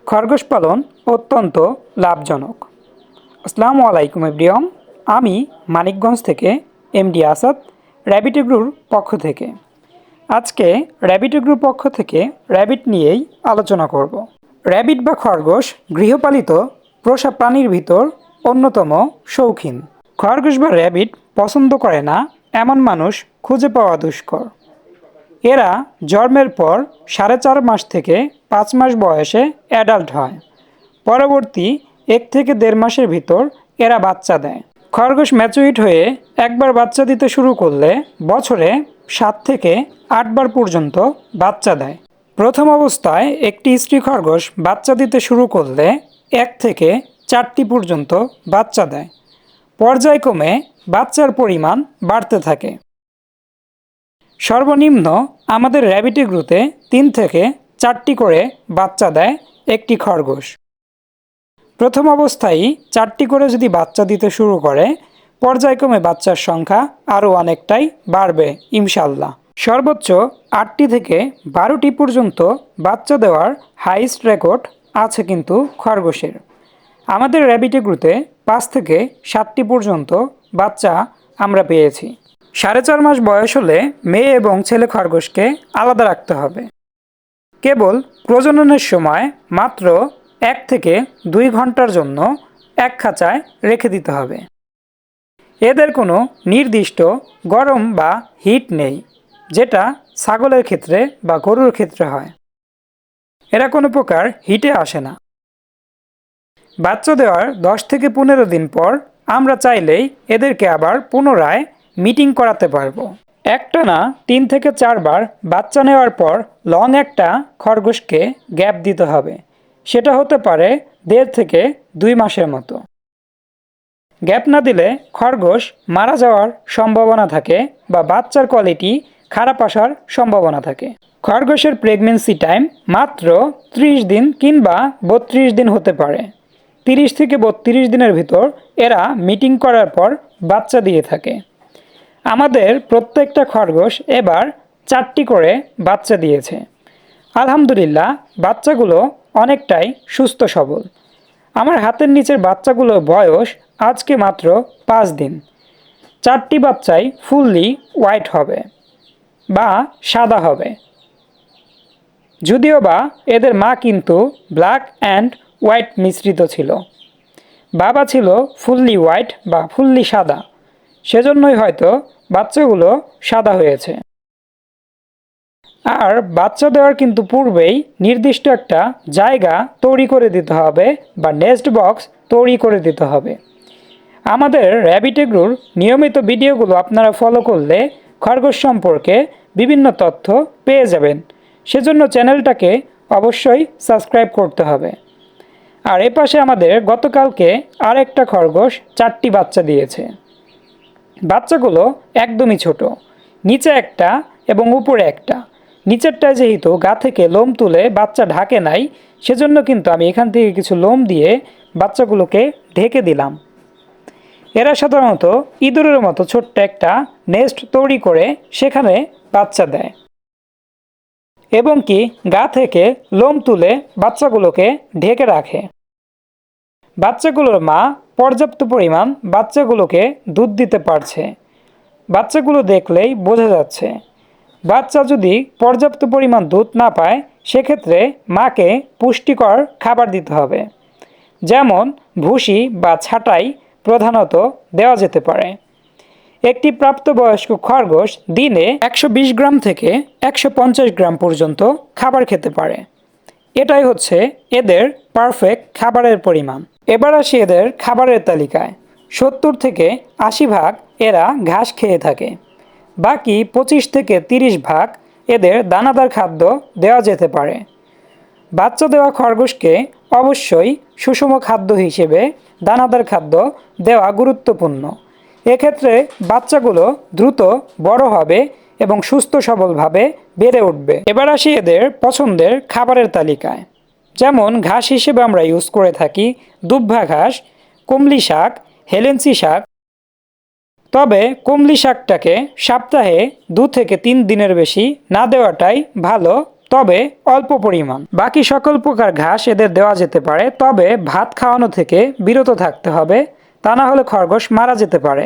খরগোশ পালন অত্যন্ত লাভজনক। আসসালামু আলাইকুম এভরিওয়ান, আমি মানিকগঞ্জ থেকে এমডি আসাদ, র্যাবিট এগ্রোর পক্ষ থেকে। আজকে র্যাবিট এগ্রোর পক্ষ থেকে র্যাবিট নিয়েই আলোচনা করব। র্যাবিট বা খরগোশ গৃহপালিত পোষা প্রাণীর ভিতর অন্যতম শৌখিন। খরগোশ বা র্যাবিট পছন্দ করে না এমন মানুষ খুঁজে পাওয়া দুষ্কর। এরা জন্মের পর 4.5 মাস থেকে 5 মাস বয়সে অ্যাডাল্ট হয়। পরবর্তী 1 থেকে 1.5 মাসের ভিতর এরা বাচ্চা দেয়। খরগোশ ম্যাচুরিট হয়ে একবার বাচ্চা দিতে শুরু করলে বছরে 7 থেকে 8 বার পর্যন্ত বাচ্চা দেয়। প্রথম অবস্থায় একটি স্ত্রী খরগোশ বাচ্চা দিতে শুরু করলে 1 থেকে 4টি পর্যন্ত বাচ্চা দেয়। পর্যায়ক্রমে বাচ্চার পরিমাণ বাড়তে থাকে। সর্বনিম্ন আমাদের র্যাবিট এগ্রোতে 3 থেকে 4টি করে বাচ্চা দেয় একটি খরগোশ। প্রথম অবস্থায় 4টি করে যদি বাচ্চা দিতে শুরু করে, পর্যায়ক্রমে বাচ্চার সংখ্যা আরও অনেকটাই বাড়বে ইনশাল্লাহ। সর্বোচ্চ 8টি থেকে 12টি পর্যন্ত বাচ্চা দেওয়ার হাইস্ট রেকর্ড আছে কিন্তু খরগোশের। আমাদের র্যাবিট এগ্রোতে 5 থেকে 7টি পর্যন্ত বাচ্চা আমরা পেয়েছি। 4.5 মাস বয়স হলে মেয়ে এবং ছেলে খরগোশকে আলাদা রাখতে হবে। কেবল প্রজননের সময় মাত্র 1 থেকে 2 ঘন্টার জন্য এক খাঁচায় রেখে দিতে হবে। এদের কোনো নির্দিষ্ট গরম বা হিট নেই, যেটা ছাগলের ক্ষেত্রে বা গরুর ক্ষেত্রে হয়। এরা কোনো প্রকার হিটে আসে না। বাচ্চা দেওয়ার 10 থেকে 15 দিন পর আমরা চাইলেই এদেরকে আবার পুনরায় মিটিং করাতে পারবো। একটানা 3 থেকে 4 বার বাচ্চা নেওয়ার পর লং একটা খরগোশকে গ্যাপ দিতে হবে। সেটা হতে পারে 1.5 থেকে 2 মাসের মতো। গ্যাপ না দিলে খরগোশ মারা যাওয়ার সম্ভাবনা থাকে বা বাচ্চার কোয়ালিটি খারাপ আসার সম্ভাবনা থাকে। খরগোশের প্রেগন্যান্সি টাইম মাত্র 30 দিন কিংবা 32 দিন হতে পারে। 30 থেকে 32 দিনের ভিতর এরা মিটিং করার পর বাচ্চা দিয়ে থাকে। আমাদের প্রত্যেকটা খরগোশ এবার 4টি করে বাচ্চা দিয়েছে। আলহামদুলিল্লাহ, বাচ্চাগুলো অনেকটাই সুস্থ সবল। আমার হাতের নিচের বাচ্চাগুলোর বয়স আজকে মাত্র 5 দিন। 4টি বাচ্চাই ফুললি হোয়াইট হবে বা সাদা হবে, যদিও বা এদের মা কিন্তু ব্ল্যাক অ্যান্ড হোয়াইট মিশ্রিত ছিল। বাবা ছিল ফুললি হোয়াইট বা ফুললি সাদা, সেজন্যই হয়তো বাচ্চাগুলো সাদা হয়েছে। আর বাচ্চা দেওয়ার কিন্তু পূর্বেই নির্দিষ্ট একটা জায়গা তৈরি করে দিতে হবে বা নেস্ট বক্স তৈরি করে দিতে হবে। আমাদের র্যাবিট এগ্রোর নিয়মিত ভিডিওগুলো আপনারা ফলো করলে খরগোশ সম্পর্কে বিভিন্ন তথ্য পেয়ে যাবেন। সেজন্য চ্যানেলটাকে অবশ্যই সাবস্ক্রাইব করতে হবে। আর এপাশে আমাদের গতকালকে আরেকটা খরগোশ 4টি বাচ্চা দিয়েছে। বাচ্চাগুলো একদমই ছোট, নিচে একটা এবং উপরে একটা। নিচেরটা যেহেতু গা থেকে লোম তুলে বাচ্চা ঢাকে নাই, সেজন্য কিন্তু আমি এখান থেকে কিছু লোম দিয়ে বাচ্চাগুলোকে ঢেকে দিলাম। এরা সাধারণত ইঁদুরের মতো ছোট্ট একটা নেস্ট তৈরি করে সেখানে বাচ্চা দেয় এবং কি গা থেকে লোম তুলে বাচ্চাগুলোকে ঢেকে রাখে। বাচ্চাগুলোর মা পর্যাপ্ত পরিমাণ বাচ্চাগুলোকে দুধ দিতে পারছে। বাচ্চাগুলো দেখলেই বোঝা যাচ্ছে। বাচ্চা যদি পর্যাপ্ত পরিমাণ দুধ না পায়, সেক্ষেত্রে মাকে পুষ্টিকর খাবার দিতে হবে, যেমন ভুসি বা ছাঁটাই প্রধানত দেওয়া যেতে পারে। একটি প্রাপ্তবয়স্ক খরগোশ দিনে 120 গ্রাম থেকে 150 গ্রাম পর্যন্ত খাবার খেতে পারে। এটাই হচ্ছে এদের পারফেক্ট খাবারের পরিমাণ। এবার আসি এদের খাবারের তালিকায়। 70 থেকে 80 ভাগ এরা ঘাস খেয়ে থাকে। বাকি 25 থেকে 30 ভাগ এদের দানাদার খাদ্য দেওয়া যেতে পারে। বাচ্চা দেওয়া খরগোশকে অবশ্যই সুষম খাদ্য হিসেবে দানাদার খাদ্য দেওয়া গুরুত্বপূর্ণ। এক্ষেত্রে বাচ্চাগুলো দ্রুত বড় হবে এবং সুস্থ সবলভাবে বেড়ে উঠবে। এবার আসি এদের পছন্দের খাবারের তালিকায়। যেমন ঘাস হিসেবে আমরা ইউজ করে থাকি দুব্বা ঘাস, কমলি শাক, হেলেঞ্চি শাক। তবে কমলি শাকটাকে সপ্তাহে 2 থেকে 3 দিনের বেশি না দেওয়াটাই ভালো, তবে অল্প পরিমাণ। বাকি সকল প্রকার ঘাস এদের দেওয়া যেতে পারে, তবে ভাত খাওয়ানো থেকে বিরত থাকতে হবে, তা না হলে খরগোশ মারা যেতে পারে।